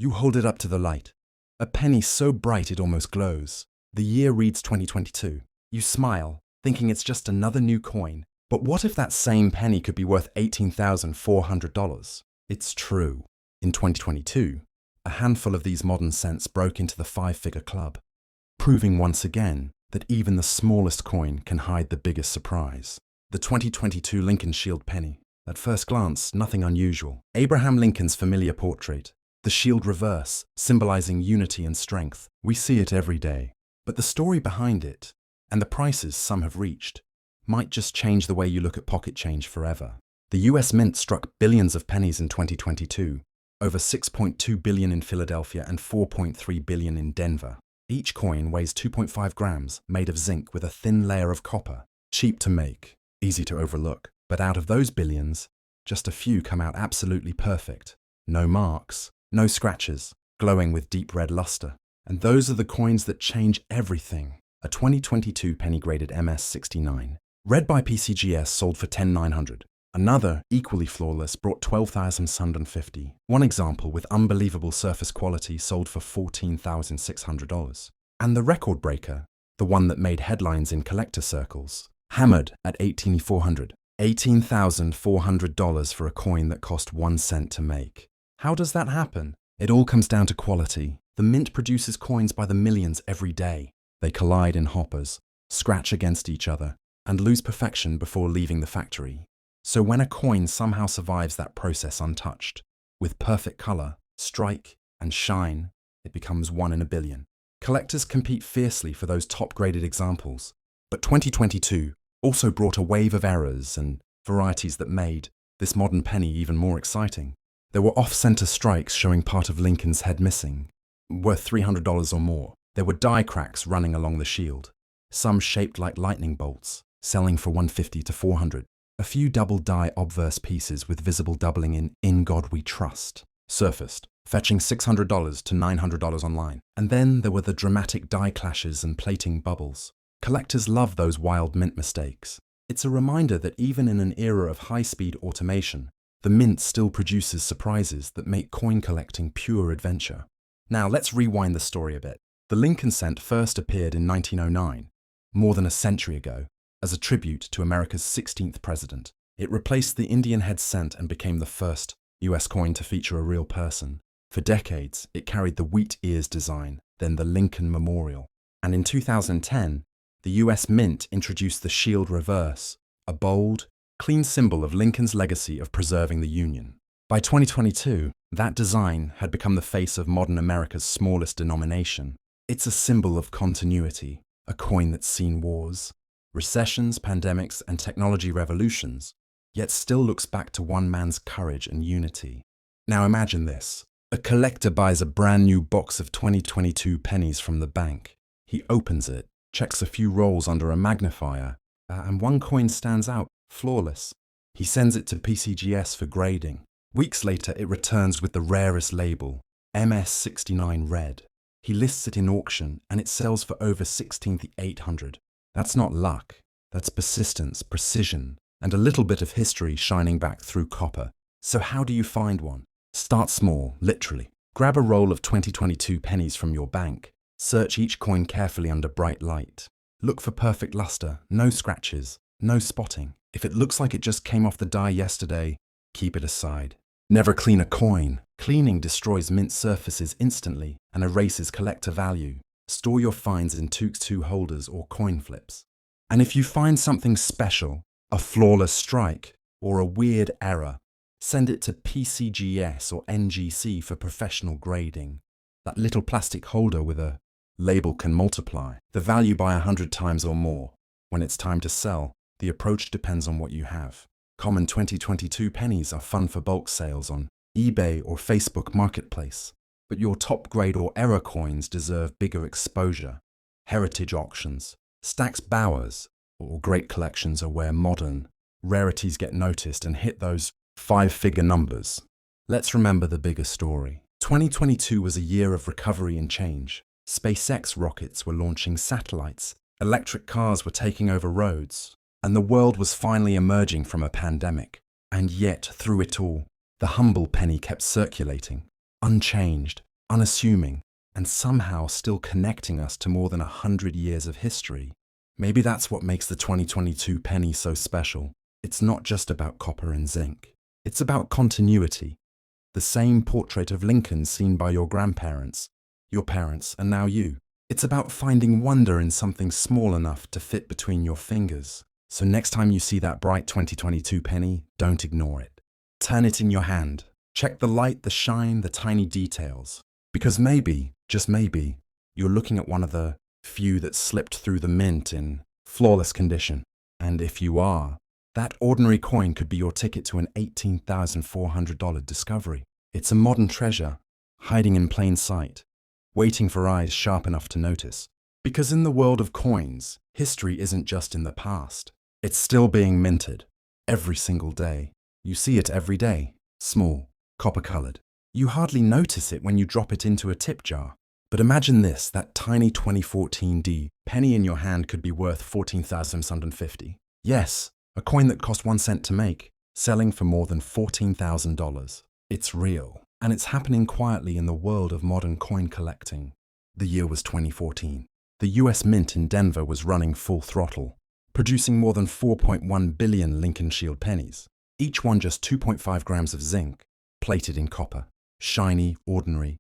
You hold it up to the light. A penny so bright it almost glows. The year reads 2022. You smile, thinking it's just another new coin. But what if that same penny could be worth $18,400? It's true. In 2022, a handful of these modern cents broke into the five-figure club, proving once again that even the smallest coin can hide the biggest surprise. The 2022 Lincoln Shield penny. At first glance, nothing unusual. Abraham Lincoln's familiar portrait, the shield reverse, symbolizing unity and strength. We see it every day. But the story behind it, and the prices some have reached, might just change the way you look at pocket change forever. The US Mint struck billions of pennies in 2022, over 6.2 billion in Philadelphia and 4.3 billion in Denver. Each coin weighs 2.5 grams, made of zinc with a thin layer of copper. Cheap to make, easy to overlook. But out of those billions, just a few come out absolutely perfect. No marks, no scratches, glowing with deep red luster. And those are the coins that change everything. A 2022 penny-graded MS-69, read by PCGS, sold for $10,900. Another, equally flawless, brought $12,750. One example with unbelievable surface quality sold for $14,600. And the record breaker, the one that made headlines in collector circles, hammered at $18,400. $18,400 for a coin that cost 1 cent to make. How does that happen? It all comes down to quality. The mint produces coins by the millions every day. They collide in hoppers, scratch against each other, and lose perfection before leaving the factory. So when a coin somehow survives that process untouched, with perfect color, strike, and shine, it becomes one in a billion. Collectors compete fiercely for those top-graded examples. But 2022 also brought a wave of errors and varieties that made this modern penny even more exciting. There were off-center strikes showing part of Lincoln's head missing, worth $300 or more. There were die cracks running along the shield, some shaped like lightning bolts, selling for $150 to $400. A few double-die Obverse pieces with visible doubling in God We Trust surfaced, fetching $600 to $900 online. And then there were the dramatic die clashes and plating bubbles. Collectors love those wild mint mistakes. It's a reminder that even in an era of high-speed automation, the mint still produces surprises that make coin collecting pure adventure. Now let's rewind the story a bit. The Lincoln cent first appeared in 1909, more than a century ago, as a tribute to America's 16th president. It replaced the Indian head cent and became the first US coin to feature a real person. For decades, it carried the wheat ears design, then the Lincoln Memorial. And in 2010, the US Mint introduced the shield reverse, a bold, clean symbol of Lincoln's legacy of preserving the Union. By 2022, that design had become the face of modern America's smallest denomination. It's a symbol of continuity, a coin that's seen wars, recessions, pandemics, and technology revolutions, yet still looks back to one man's courage and unity. Now imagine this. A collector buys a brand new box of 2022 pennies from the bank. He opens it, checks a few rolls under a magnifier, and one coin stands out, flawless. He sends it to PCGS for grading. Weeks later, it returns with the rarest label, MS-69 Red. He lists it in auction, and it sells for over $16,800. That's not luck. That's persistence, precision, and a little bit of history shining back through copper. So how do you find one? Start small, literally. Grab a roll of 2022 pennies from your bank. Search each coin carefully under bright light. Look for perfect luster, no scratches, no spotting. If it looks like it just came off the die yesterday, keep it aside. Never clean a coin. Cleaning destroys mint surfaces instantly and erases collector value. Store your finds in 2x2 holders or coin flips. And if you find something special, a flawless strike, or a weird error, send it to PCGS or NGC for professional grading. That little plastic holder with a label can multiply the value by 100 times or more. When it's time to sell, the approach depends on what you have. Common 2022 pennies are fun for bulk sales on eBay or Facebook Marketplace, but your top grade or error coins deserve bigger exposure. Heritage auctions, Stack's Bowers, or great collections are where modern rarities get noticed and hit those five-figure numbers. Let's remember the bigger story. 2022 was a year of recovery and change. SpaceX rockets were launching satellites, electric cars were taking over roads, and the world was finally emerging from a pandemic. And yet, through it all, the humble penny kept circulating, unchanged, unassuming, and somehow still connecting us to more than 100 years of history. Maybe that's what makes the 2022 penny so special. It's not just about copper and zinc. It's about continuity. The same portrait of Lincoln seen by your grandparents, your parents, and now you. It's about finding wonder in something small enough to fit between your fingers. So next time you see that bright 2022 penny, don't ignore it. Turn it in your hand. Check the light, the shine, the tiny details. Because maybe, just maybe, you're looking at one of the few that slipped through the mint in flawless condition. And if you are, that ordinary coin could be your ticket to an $18,400 discovery. It's a modern treasure, hiding in plain sight, waiting for eyes sharp enough to notice. Because in the world of coins, history isn't just in the past. It's still being minted, every single day. You see it every day, small, copper-colored. You hardly notice it when you drop it into a tip jar. But imagine this, that tiny 2014 penny in your hand could be worth $14,750. Yes, a coin that cost 1 cent to make, selling for more than $14,000. It's real, and it's happening quietly in the world of modern coin collecting. The year was 2014. The US Mint in Denver was running full throttle, producing more than 4.1 billion Lincoln Shield pennies, each one just 2.5 grams of zinc, plated in copper, shiny, ordinary,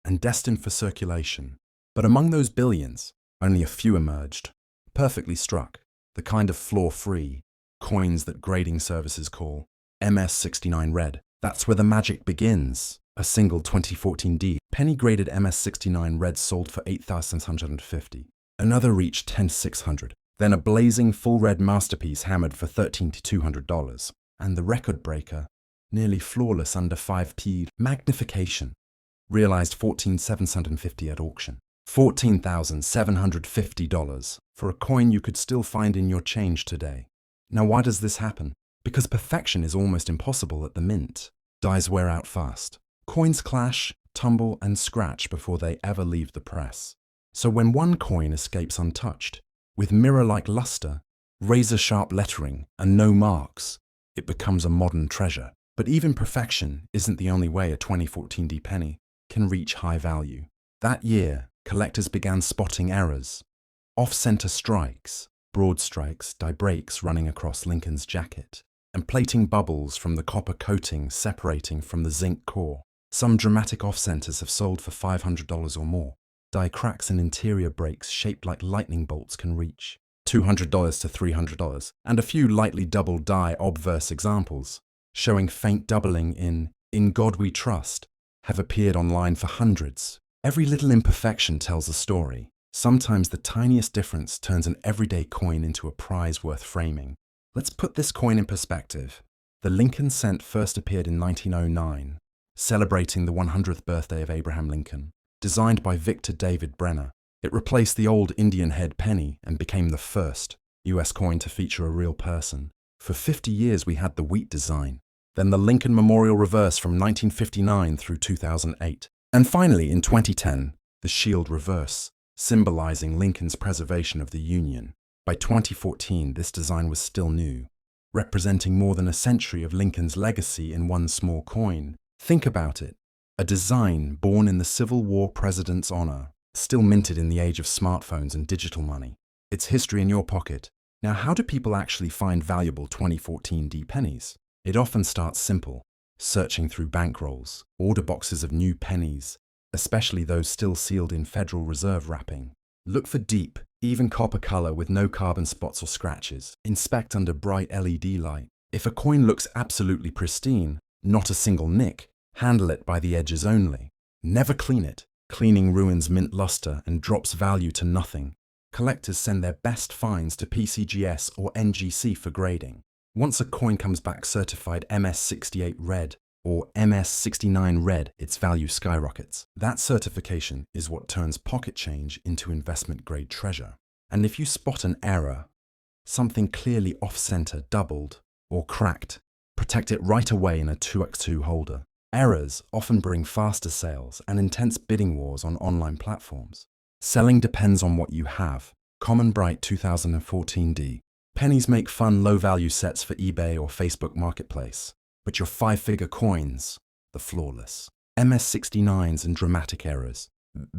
and destined for circulation. But among those billions, only a few emerged, perfectly struck, the kind of flaw-free coins that grading services call MS69 red. That's where the magic begins. A single 2014 penny-graded MS69 red sold for $8,650. Another reached $10,600. Then a blazing full red masterpiece hammered for $1,300. And the record breaker, nearly flawless under 5p magnification, realized $14,750 at auction. $14,750 for a coin you could still find in your change today. Now why does this happen? Because perfection is almost impossible at the mint. Dies wear out fast. Coins clash, tumble, and scratch before they ever leave the press. So when one coin escapes untouched, with mirror-like luster, razor-sharp lettering, and no marks, it becomes a modern treasure. But even perfection isn't the only way a 2014 penny can reach high value. That year, collectors began spotting errors. Off-center strikes, broad strikes, die breaks running across Lincoln's jacket, and plating bubbles from the copper coating separating from the zinc core. Some dramatic off-centers have sold for $500 or more. Die cracks and interior breaks shaped like lightning bolts can reach $200 to $300, and a few lightly double die obverse examples, showing faint doubling in God We Trust, have appeared online for hundreds. Every little imperfection tells a story. Sometimes the tiniest difference turns an everyday coin into a prize worth framing. Let's put this coin in perspective. The Lincoln cent first appeared in 1909, celebrating the 100th birthday of Abraham Lincoln. Designed by Victor David Brenner, it replaced the old Indian head penny and became the first US coin to feature a real person. For 50 years we had the wheat design, then the Lincoln Memorial Reverse from 1959 through 2008, and finally in 2010, the Shield Reverse, symbolizing Lincoln's preservation of the Union. By 2014, this design was still new, representing more than a century of Lincoln's legacy in one small coin. Think about it. A design born in the Civil War president's honor, still minted in the age of smartphones and digital money. It's history in your pocket. Now, how do people actually find valuable 2014 pennies? It often starts simple, searching through bankrolls, order boxes of new pennies, especially those still sealed in Federal Reserve wrapping. Look for deep, even copper color with no carbon spots or scratches. Inspect under bright LED light. If a coin looks absolutely pristine, not a single nick, handle it by the edges only. Never clean it. Cleaning ruins mint luster and drops value to nothing. Collectors send their best finds to PCGS or NGC for grading. Once a coin comes back certified MS68 red or MS69 red, its value skyrockets. That certification is what turns pocket change into investment-grade treasure. And if you spot an error, something clearly off-center, doubled, or cracked, protect it right away in a 2x2 holder. Errors often bring faster sales and intense bidding wars on online platforms. Selling depends on what you have. Common Bright 2014 Pennies make fun low-value sets for eBay or Facebook Marketplace, but your 5-figure coins, the flawless. MS-69s and dramatic errors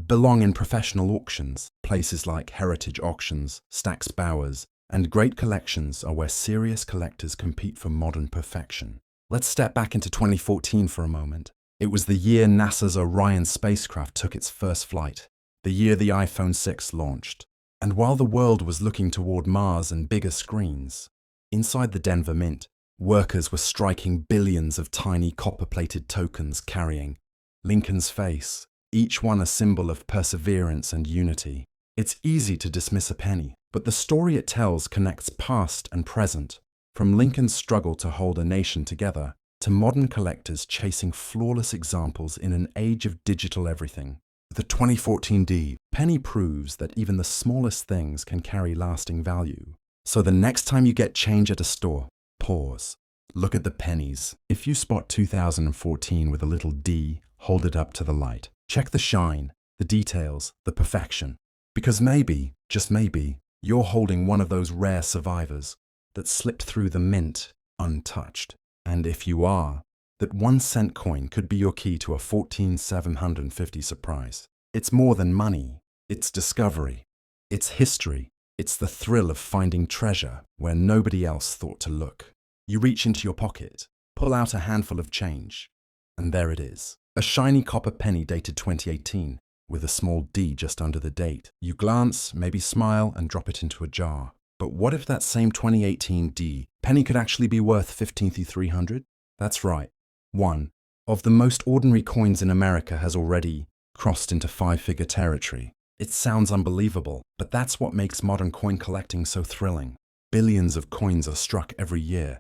belong in professional auctions. Places like Heritage Auctions, Stack's Bowers, and Great Collections are where serious collectors compete for modern perfection. Let's step back into 2014 for a moment. It was the year NASA's Orion spacecraft took its first flight, the year the iPhone 6 launched. And while the world was looking toward Mars and bigger screens, inside the Denver Mint, workers were striking billions of tiny copper-plated tokens carrying Lincoln's face, each one a symbol of perseverance and unity. It's easy to dismiss a penny, but the story it tells connects past and present, from Lincoln's struggle to hold a nation together to modern collectors chasing flawless examples in an age of digital everything. The 2014 D penny proves that even the smallest things can carry lasting value. So the next time you get change at a store, pause. Look at the pennies. If you spot 2014 with a little D, hold it up to the light. Check the shine, the details, the perfection. Because maybe, just maybe, you're holding one of those rare survivors that slipped through the mint untouched. And if you are, that 1-cent coin could be your key to a 14,750 surprise. It's more than money. It's discovery. It's history. It's the thrill of finding treasure where nobody else thought to look. You reach into your pocket, pull out a handful of change, and there it is. A shiny copper penny dated 2018, with a small D just under the date. You glance, maybe smile, and drop it into a jar. But what if that same 2018 D penny could actually be worth 15,300? That's right. One of the most ordinary coins in America has already crossed into five-figure territory. It sounds unbelievable, but that's what makes modern coin collecting so thrilling. Billions of coins are struck every year,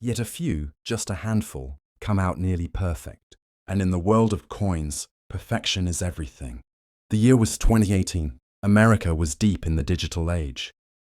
yet a few, just a handful, come out nearly perfect. And in the world of coins, perfection is everything. The year was 2018. America was deep in the digital age.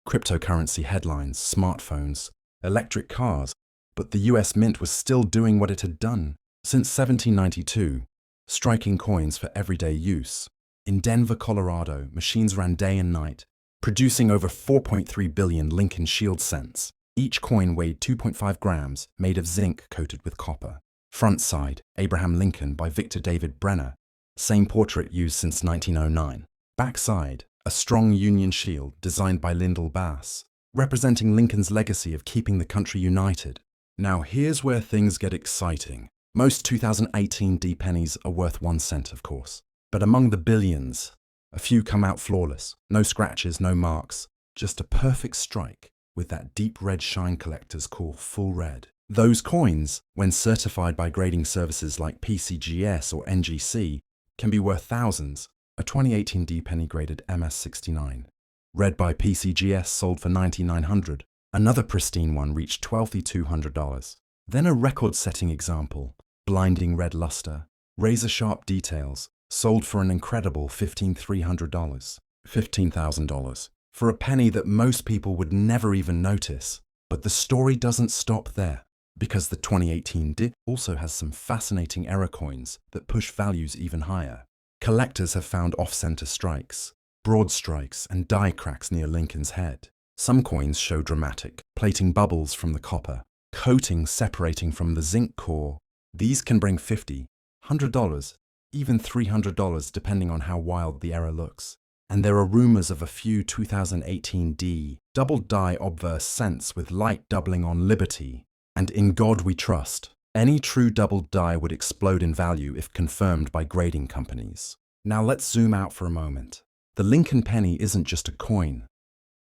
Cryptocurrency headlines, smartphones, electric cars, but the US Mint was still doing what it had done since 1792, striking coins for everyday use. In Denver, Colorado, machines ran day and night, producing over 4.3 billion Lincoln Shield cents. Each coin weighed 2.5 grams, made of zinc coated with copper. Front side, Abraham Lincoln by Victor David Brenner, same portrait used since 1909. Back side, a strong Union shield designed by Lyndall Bass, representing Lincoln's legacy of keeping the country united. Now here's where things get exciting. Most 2018 D pennies are worth 1 cent, of course. But among the billions, a few come out flawless. No scratches, no marks, just a perfect strike with that deep red shine collectors call full red. Those coins, when certified by grading services like PCGS or NGC, can be worth thousands. A 2018 D penny graded MS-69, read by PCGS, sold for $9,900. Another pristine one reached $12,200. Then a record-setting example, blinding red luster, razor-sharp details, sold for an incredible $15,300. $15,000 for a penny that most people would never even notice. But the story doesn't stop there, because the 2018 D also has some fascinating error coins that push values even higher. Collectors have found off-center strikes, broad strikes, and die cracks near Lincoln's head. Some coins show dramatic, plating bubbles from the copper, coatings separating from the zinc core. These can bring $50, $100, even $300 depending on how wild the error looks. And there are rumors of a few 2018 D double die obverse cents with light doubling on Liberty. And in God we trust. Any true double die would explode in value if confirmed by grading companies. Now let's zoom out for a moment. The Lincoln penny isn't just a coin.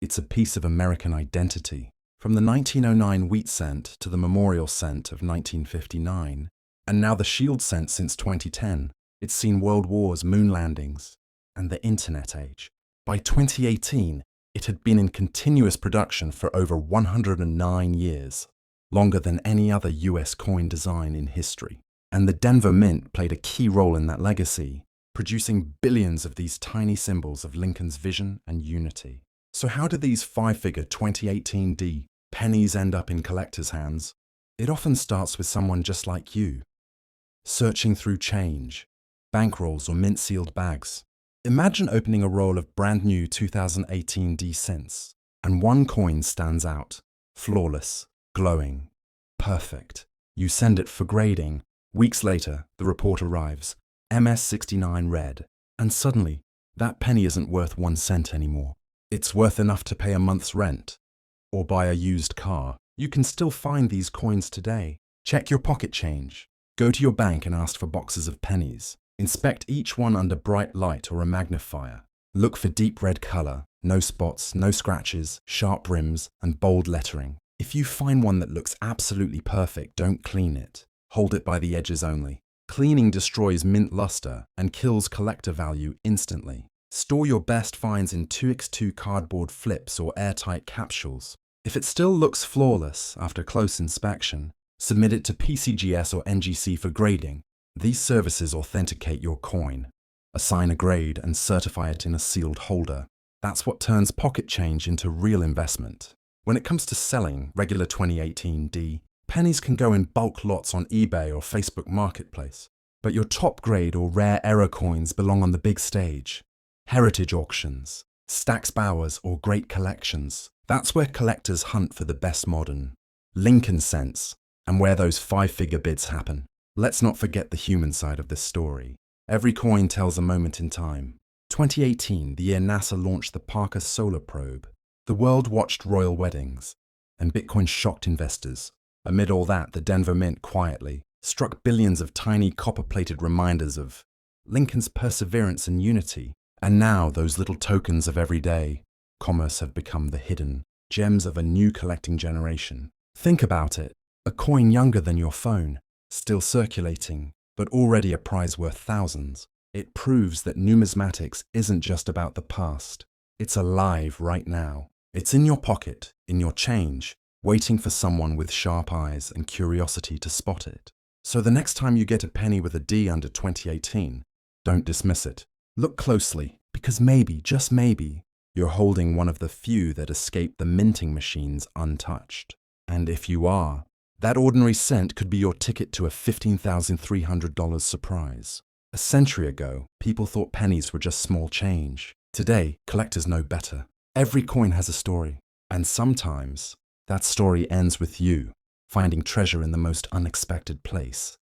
It's a piece of American identity. From the 1909 wheat cent to the memorial cent of 1959, and now the shield cent since 2010, it's seen world wars, moon landings, and the internet age. By 2018, it had been in continuous production for over 109 years. Longer than any other US coin design in history. And the Denver Mint played a key role in that legacy, producing billions of these tiny symbols of Lincoln's vision and unity. So how do these five-figure 2018 D pennies end up in collectors' hands? It often starts with someone just like you, searching through change, bankrolls or mint-sealed bags. Imagine opening a roll of brand new 2018 D cents, and one coin stands out, flawless, glowing, perfect. You send it for grading, Weeks later, the report arrives, MS69 red, and suddenly, that penny isn't worth 1 cent anymore. It's worth enough to pay a month's rent or buy a used car. You can still find these coins today. Check your pocket change. Go to your bank and ask for boxes of pennies. Inspect each one under bright light or a magnifier. Look for deep red color, no spots, no scratches, sharp rims, and bold lettering. If you find one that looks absolutely perfect, don't clean it. Hold it by the edges only. Cleaning destroys mint luster and kills collector value instantly. Store your best finds in 2x2 cardboard flips or airtight capsules. If it still looks flawless after close inspection, submit it to PCGS or NGC for grading. These services authenticate your coin, assign a grade, and certify it in a sealed holder. That's what turns pocket change into real investment. When it comes to selling regular 2018D, pennies can go in bulk lots on eBay or Facebook Marketplace. But your top grade or rare error coins belong on the big stage. Heritage auctions, Stax Bowers, or great collections. That's where collectors hunt for the best modern Lincoln cents, and where those 5-figure bids happen. Let's not forget the human side of this story. Every coin tells a moment in time. 2018, the year NASA launched the Parker Solar Probe. The world watched royal weddings, and Bitcoin shocked investors. Amid all that, the Denver Mint quietly struck billions of tiny copper-plated reminders of Lincoln's perseverance and unity. And now those little tokens of everyday commerce have become the hidden gems of a new collecting generation. Think about it. A coin younger than your phone, still circulating, but already a prize worth thousands. It proves that numismatics isn't just about the past. It's alive right now. It's in your pocket, in your change, waiting for someone with sharp eyes and curiosity to spot it. So the next time you get a penny with a D under 2018, don't dismiss it. Look closely, because maybe, just maybe, you're holding one of the few that escaped the minting machines untouched. And if you are, that ordinary cent could be your ticket to a $15,300 surprise. A century ago, people thought pennies were just small change. Today, collectors know better. Every coin has a story, and sometimes that story ends with you finding treasure in the most unexpected place.